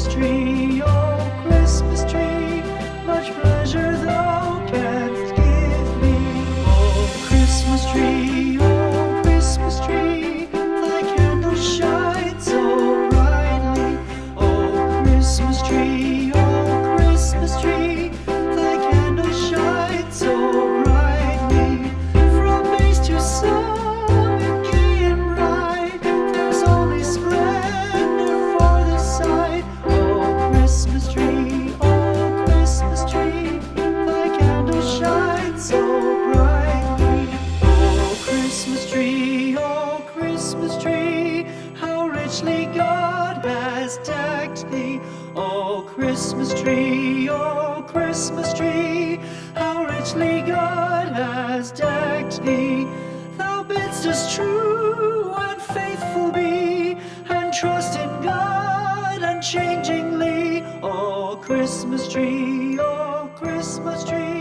Christmas tree, oh Christmas tree, much pleasure thou canst give me. Oh Christmas tree, oh Christmas tree, thy candle shines so brightly. Oh Christmas tree, oh Christmas tree, thy candle shines so brightly. From base to summit, gay and bright, there's only splendor for the sight. Oh Christmas tree, oh Christmas tree, thy candle shines so brightly. Oh Christmas tree, oh Christmas tree, how richly God has decked thee. Oh Christmas tree, oh Christmas tree, how richly God has decked thee. Thou bidst us true and faithful be, and trust in God unchangingly. Oh Christmas tree, oh Christmas tree,